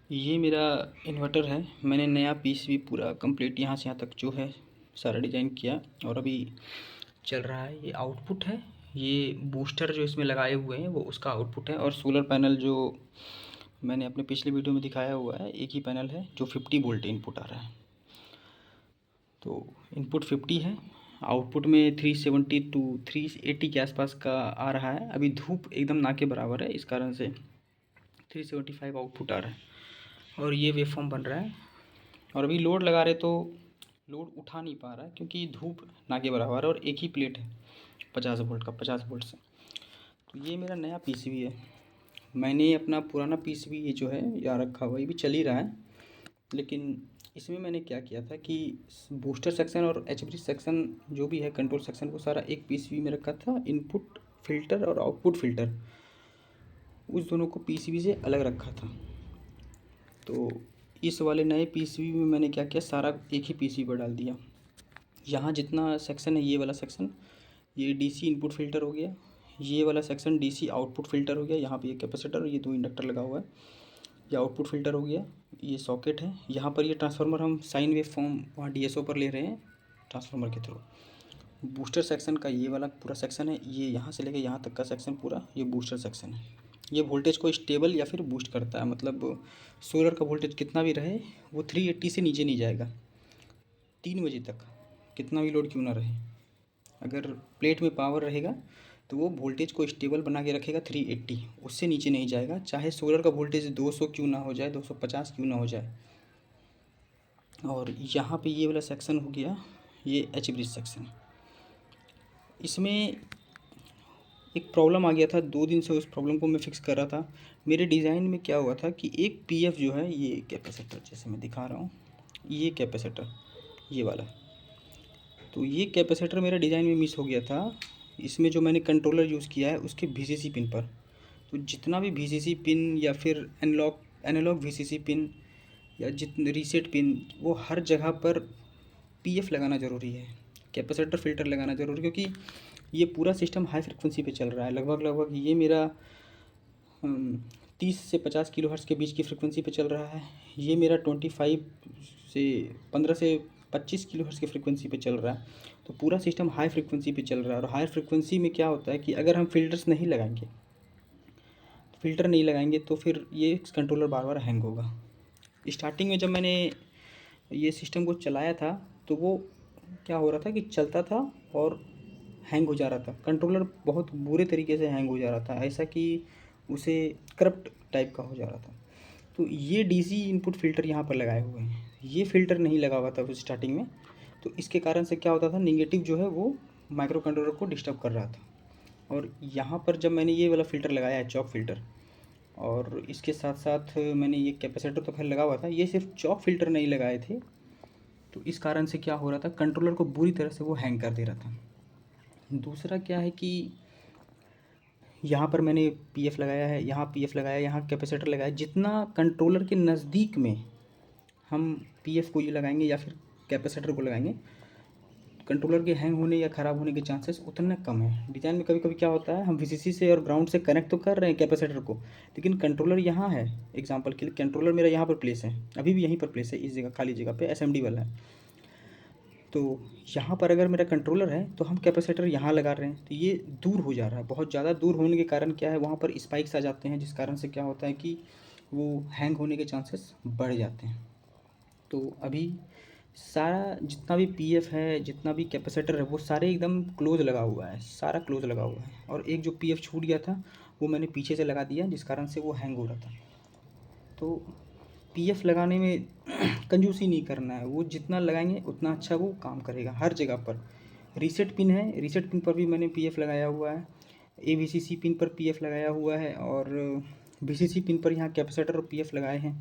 ये मेरा इन्वर्टर है। मैंने नया पीसीबी पूरा कंप्लीट यहाँ से यहाँ तक जो है सारा डिज़ाइन किया और अभी चल रहा है। ये आउटपुट है, ये बूस्टर जो इसमें लगाए हुए हैं वो उसका आउटपुट है और सोलर पैनल जो मैंने अपने पिछले वीडियो में दिखाया हुआ है, एक ही पैनल है जो 50 वोल्ट इनपुट आ रहा है। तो इनपुट 50 है, आउटपुट में 370 टू 380 के आसपास का आ रहा है। अभी धूप एकदम ना के बराबर है, इस कारण से 375 आउटपुट आ रहा है और ये वेवफॉर्म बन रहा है। और अभी लोड लगा रहे तो लोड उठा नहीं पा रहा है क्योंकि धूप ना के बराबर है और एक ही प्लेट है 50 वोल्ट का, 50 वोल्ट से। तो ये मेरा नया पीसीबी है। मैंने अपना पुराना पीसीबी ये जो है यहाँ रखा हुआ, ये भी चल ही रहा है, लेकिन इसमें मैंने क्या किया था कि बूस्टर सेक्शन और एचब्रिज सेक्शन जो भी है कंट्रोल सेक्शन को सारा एक पीसीबी में रखा था। इनपुट फ़िल्टर और आउटपुट फ़िल्टर उस दोनों को पीसीबी से अलग रखा था। तो इस वाले नए पीसीबी में मैंने क्या किया, सारा एक ही पीसीबी पर डाल दिया। यहाँ जितना सेक्शन है, ये वाला सेक्शन ये डीसी इनपुट फ़िल्टर हो गया, ये वाला सेक्शन डीसी आउटपुट फ़िल्टर हो गया। यहाँ पे ये कैपेसिटर और ये 2 इंडक्टर लगा हुआ है, ये आउटपुट फ़िल्टर हो गया। ये सॉकेट है, यहाँ पर ये ट्रांसफार्मर हम साइन वेव फॉर्म वहाँ डीएसओ पर ले रहे हैं ट्रांसफार्मर के थ्रू। बूस्टर सेक्शन का ये वाला पूरा सेक्शन है, ये यहाँ से लेकर यहाँ तक का सेक्शन पूरा ये बूस्टर सेक्शन है। ये वोल्टेज को स्टेबल या फिर बूस्ट करता है, मतलब सोलर का वोल्टेज कितना भी रहे वो 380 से नीचे नहीं जाएगा 3 बजे तक, कितना भी लोड क्यों ना रहे। अगर प्लेट में पावर रहेगा तो वो वोल्टेज को स्टेबल बना के रखेगा 380, उससे नीचे नहीं जाएगा, चाहे सोलर का वोल्टेज 200 क्यों ना हो जाए, 250 क्यों ना हो जाए। और यहाँ पे ये वाला सेक्शन हो गया ये एच ब्रिज सेक्शन। इसमें एक प्रॉब्लम आ गया था, 2 दिन से उस प्रॉब्लम को मैं फिक्स कर रहा था। मेरे डिज़ाइन में क्या हुआ था कि एक पीएफ जो है, ये कैपेसिटर जैसे मैं दिखा रहा हूँ, ये कैपेसिटर ये वाला, तो ये कैपेसिटर मेरा डिज़ाइन में मिस हो गया था। इसमें जो मैंने कंट्रोलर यूज़ किया है उसके वीसीसी पिन पर, तो जितना भी वीसीसी पिन या फिर एनालॉग वीसीसी पिन या जितने रीसेट पिन, वो हर जगह पर पीएफ लगाना ज़रूरी है, कैपेसिटर फ़िल्टर लगाना ज़रूरी है, क्योंकि ये पूरा सिस्टम हाई फ्रिक्वेंसी पे चल रहा है। लगभग ये मेरा 30 से 50 किलो हर्ट्ज़ के बीच की फ्रिक्वेंसी पे चल रहा है। ये मेरा 25 से 15 से 25 किलो हर्ट्ज़ की फ्रिक्वेंसी पे चल रहा है। तो पूरा सिस्टम हाई फ्रिक्वेंसी पे चल रहा है और हाई फ्रिक्वेंसी में क्या होता है कि अगर हम फ़िल्टर नहीं लगाएंगे तो फिर ये कंट्रोलर बार बार हैंग होगा। स्टार्टिंग में जब मैंने ये सिस्टम को चलाया था तो वो क्या हो रहा था कि चलता था और हैंग हो जा रहा था, कंट्रोलर बहुत बुरे तरीके से हैंग हो जा रहा था, ऐसा कि उसे करप्ट टाइप का हो जा रहा था। तो ये डीसी इनपुट फ़िल्टर यहाँ पर लगाए हुए हैं, ये फ़िल्टर नहीं लगा हुआ था उस स्टार्टिंग में, तो इसके कारण से क्या होता था, निगेटिव जो है वो माइक्रो कंट्रोलर को डिस्टर्ब कर रहा था। और यहाँ पर जब मैंने ये वाला फ़िल्टर लगाया है, चॉक फ़िल्टर, और इसके साथ साथ मैंने ये कैपेसिटर तो खैर लगा हुआ था, ये सिर्फ चॉक फ़िल्टर नहीं लगाए थे, तो इस कारण से क्या हो रहा था, कंट्रोलर को बुरी तरह से वो हैंग कर दे रहा था। दूसरा क्या है कि यहाँ पर मैंने पीएफ लगाया है, यहाँ पीएफ लगाया है, यहाँ कैपेसिटर लगाया है। जितना कंट्रोलर के नज़दीक में हम पीएफ को ये लगाएंगे या फिर कैपेसिटर को लगाएंगे, कंट्रोलर के हैंग होने या ख़राब होने के चांसेस उतने कम है। डिज़ाइन में कभी कभी क्या होता है, हम वीसीसी से और ग्राउंड से कनेक्ट तो कर रहे हैं कैपेसिटर को, लेकिन कंट्रोलर यहाँ है। एग्जांपल के लिए कंट्रोलर मेरा यहाँ पर प्लेस है, अभी भी यहीं पर प्लेस है, इस जगह खाली जगह पे एसएमडी वाला है। तो यहाँ पर अगर मेरा कंट्रोलर है तो हम कैपेसिटर यहाँ लगा रहे हैं, तो ये दूर हो जा रहा है। बहुत ज़्यादा दूर होने के कारण क्या है, वहाँ पर स्पाइक्स आ जाते हैं, जिस कारण से क्या होता है कि वो हैंग होने के चांसेस बढ़ जाते हैं। तो अभी सारा जितना भी पीएफ है, जितना भी कैपेसिटर है, वो सारे एकदम क्लोज लगा हुआ है, सारा क्लोज लगा हुआ है। और एक जो पीएफ छूट गया था वो मैंने पीछे से लगा दिया, जिस कारण से वो हैंग हो रहा था। तो पीएफ लगाने में कंजूसी नहीं करना है, वो जितना लगाएंगे उतना अच्छा वो काम करेगा हर जगह पर। रीसेट पिन है, रीसेट पिन पर भी मैंने पीएफ लगाया हुआ है, एवीसीसी पिन पर पीएफ लगाया हुआ है, और वीसीसी पिन पर यहाँ कैपेसिटर और पीएफ लगाए हैं।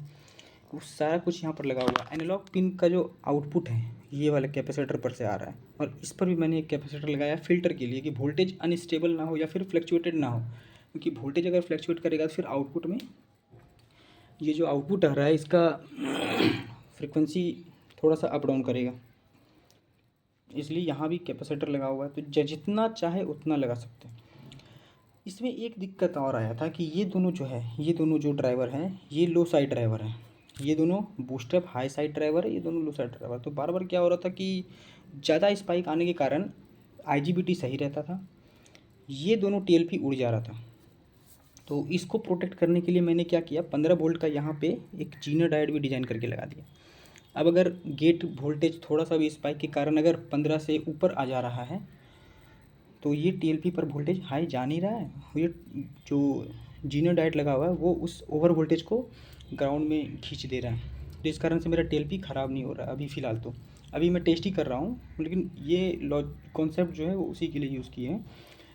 वो सारा कुछ यहाँ पर लगा हुआ है। एनालॉग पिन का जो आउटपुट है ये वाला कैपेसिटर पर से आ रहा है, और इस पर भी मैंने एक कैपेसिटर लगाया फ़िल्टर के लिए कि वोल्टेज अनस्टेबल ना हो या फिर फ्लक्चुएटेड ना हो, क्योंकि वोल्टेज अगर फ्लक्चुएट करेगा तो फिर आउटपुट में ये जो आउटपुट आ रहा है इसका फ्रिक्वेंसी थोड़ा सा अप डाउन करेगा, इसलिए यहाँ भी कैपेसिटर लगा हुआ है। तो जितना चाहे उतना लगा सकते हैं। इसमें एक दिक्कत और आया था कि ये दोनों जो ड्राइवर हैं ये लो साइड ड्राइवर हैं, ये दोनों बूस्टर हाई साइड ड्राइवर है, ये दोनों लो साइड ड्राइवर। तो बार बार क्या हो रहा था कि ज़्यादा स्पाइक आने के कारण IGBT सही रहता था, ये दोनों TLP उड़ जा रहा था। तो इसको प्रोटेक्ट करने के लिए मैंने क्या किया, 15 वोल्ट का यहाँ पे एक जीनर डायोड भी डिज़ाइन करके लगा दिया। अब अगर गेट वोल्टेज थोड़ा सा भी स्पाइक के कारण अगर 15 से ऊपर आ जा रहा है तो ये TLP पर वोल्टेज हाई जा नहीं रहा है, ये जो जीनर डायोड लगा हुआ है वो उस ओवर वोल्टेज को ग्राउंड में खींच दे रहा है। तो इस कारण से मेरा TLP ख़राब नहीं हो रहा है अभी फ़िलहाल। तो अभी मैं टेस्ट ही कर रहा हूँ, लेकिन ये कॉन्सेप्ट जो है वो उसी के लिए यूज़ किए हैं,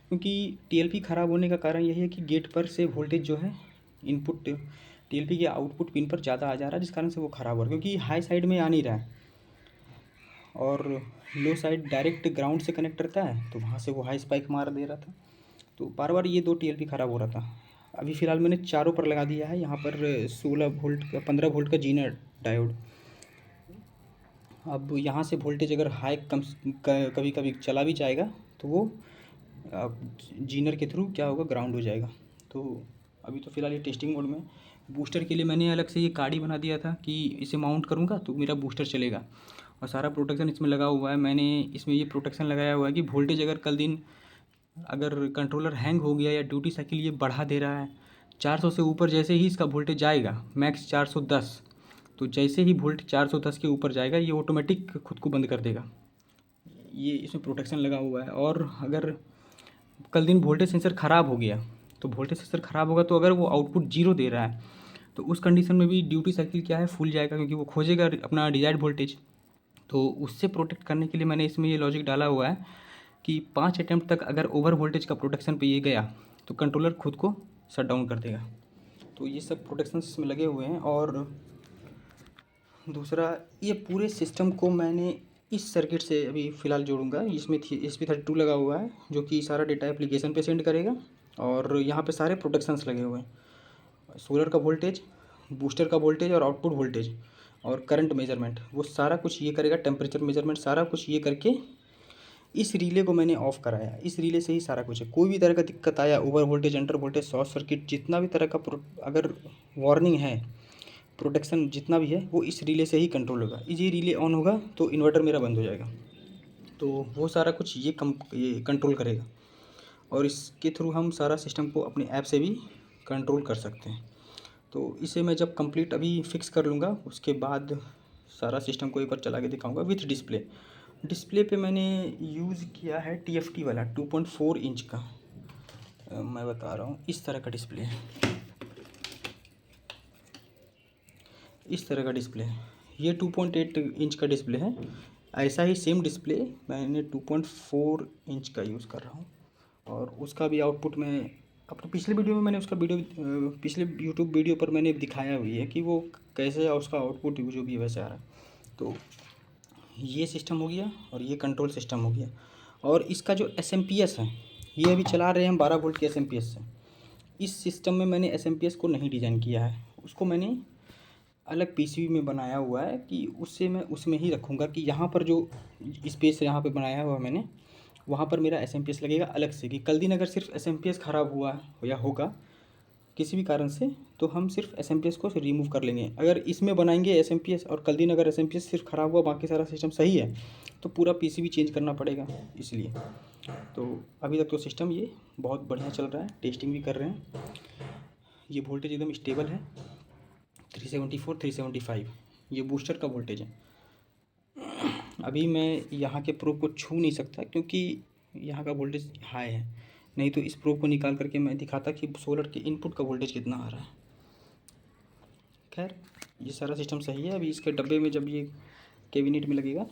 क्योंकि TLP ख़राब होने का कारण यही है कि गेट पर से वोल्टेज जो है इनपुट TLP के आउटपुट पिन पर ज़्यादा आ जा रहा है, जिस कारण से वो ख़राब हो रहा है, क्योंकि हाई साइड में आ नहीं रहा है और लो साइड डायरेक्ट ग्राउंड से कनेक्ट रहता है, तो वहाँ से वो हाई स्पाइक मार दे रहा था। तो बार बार ये 2 TLP ख़राब हो रहा था। अभी फ़िलहाल मैंने चारों पर लगा दिया है, यहाँ पर 16 वोल्ट का 15 वोल्ट का जीनर डायोड। अब यहाँ से वोल्टेज अगर हाई कम कभी कभी चला भी जाएगा तो वो जीनर के थ्रू क्या होगा, ग्राउंड हो जाएगा। तो अभी तो फ़िलहाल ये टेस्टिंग मोड में। बूस्टर के लिए मैंने अलग से ये कार्ड ही बना दिया था कि इसे माउंट करूँगा तो मेरा बूस्टर चलेगा, और सारा प्रोटेक्शन इसमें लगा हुआ है। मैंने इसमें ये प्रोटेक्शन लगाया हुआ है कि वोल्टेज अगर कल दिन अगर कंट्रोलर हैंग हो गया या ड्यूटी साइकिल ये बढ़ा दे रहा है 400 से ऊपर, जैसे ही इसका वोल्टेज जाएगा मैक्स 410, तो जैसे ही वोल्ट 410 के ऊपर जाएगा ये ऑटोमेटिक खुद को बंद कर देगा। ये इसमें प्रोटेक्शन लगा हुआ है। और अगर कल दिन वोल्टेज सेंसर ख़राब हो गया, तो वोल्टेज सेंसर ख़राब होगा तो अगर वो आउटपुट 0 दे रहा है तो उस कंडीशन में भी ड्यूटी साइकिल क्या है, फूल जाएगा, क्योंकि वो खोजेगा अपना डिजायर्ड वोल्टेज। तो उससे प्रोटेक्ट करने के लिए मैंने इसमें ये लॉजिक डाला हुआ है कि 5 अटैम्प्ट तक अगर ओवर वोल्टेज का प्रोटेक्शन पे ये गया तो कंट्रोलर खुद को शट डाउन कर देगा। तो ये सब प्रोटेक्शन इसमें लगे हुए हैं। और दूसरा, ये पूरे सिस्टम को मैंने इस सर्किट से अभी फ़िलहाल जोड़ूंगा। इसमें SP32 लगा हुआ है जो कि सारा डेटा एप्लीकेशन पे सेंड करेगा, और यहाँ पे सारे प्रोटेक्शंस लगे हुए हैं, सोलर का वोल्टेज, बूस्टर का वोल्टेज और आउटपुट वोल्टेज और करंट मेजरमेंट, वो सारा कुछ ये करेगा, टेम्परेचर मेजरमेंट सारा कुछ ये करके इस रिले को मैंने ऑफ़ कराया। इस रिले से ही सारा कुछ है। कोई भी तरह का दिक्कत आया, over voltage, under voltage, short circuit, जितना भी तरह का अगर वार्निंग है, प्रोटेक्शन जितना भी है वो इस रिले से ही कंट्रोल होगा। ये रिले ऑन होगा तो इन्वर्टर मेरा बंद हो जाएगा। तो वो सारा कुछ ये कंट्रोल करेगा, और इसके थ्रू हम सारा सिस्टम को अपने ऐप से भी कंट्रोल कर सकते हैं। तो इसे मैं जब कंप्लीट अभी फिक्स कर लूँगा उसके बाद सारा सिस्टम को एक बार चला के दिखाऊँगा विथ डिस्प्ले। डिस्प्ले पे मैंने यूज़ किया है TFT वाला 2.4 इंच का, मैं बता रहा हूँ, इस तरह का डिस्प्ले है, इस तरह का डिस्प्ले है। ये 2.8 इंच का डिस्प्ले है। ऐसा ही सेम डिस्प्ले मैंने 2.4 इंच का यूज़ कर रहा हूँ, और उसका भी आउटपुट मैं अपने पिछले वीडियो में मैंने उसका पिछले यूट्यूब वीडियो पर मैंने दिखाया हुई है कि वो कैसे उसका आउटपुट जो भी वैसे आ रहा है। तो ये सिस्टम हो गया और ये कंट्रोल सिस्टम हो गया। और इसका जो SMPS है, ये अभी चला रहे हैं हम 12 वोल्ट के SMPS से। इस सिस्टम में मैंने SMPS को नहीं डिज़ाइन किया है, उसको मैंने अलग PCB में बनाया हुआ है कि उससे मैं उसमें ही रखूँगा कि यहाँ पर जो स्पेस यहाँ पे बनाया हुआ मैंने, वहाँ पर मेरा SMPS लगेगा अलग से, कि कल दिन अगर सिर्फ SMPS ख़राब हुआ या होगा किसी भी कारण से तो हम सिर्फ SMPS को रिमूव कर लेंगे। अगर इसमें बनाएंगे SMPS और कल दिन अगर SMPS सिर्फ ख़राब हुआ, बाकी सारा सिस्टम सही है, तो पूरा PCB चेंज करना पड़ेगा। इसलिए तो अभी तक तो सिस्टम ये बहुत बढ़िया चल रहा है, टेस्टिंग भी कर रहे हैं। ये वोल्टेज एकदम स्टेबल है, 374 375 ये बूस्टर का वोल्टेज है। अभी मैं यहाँ के प्रोब को छू नहीं सकता क्योंकि यहाँ का वोल्टेज हाई है, नहीं तो इस प्रोब को निकाल करके मैं दिखाता कि सोलर के इनपुट का वोल्टेज कितना आ रहा है। खैर, ये सारा सिस्टम सही है। अभी इसके डब्बे में जब ये कैबिनेट में लगेगा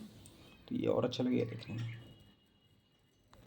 तो ये और अच्छा लगेगा देखने में।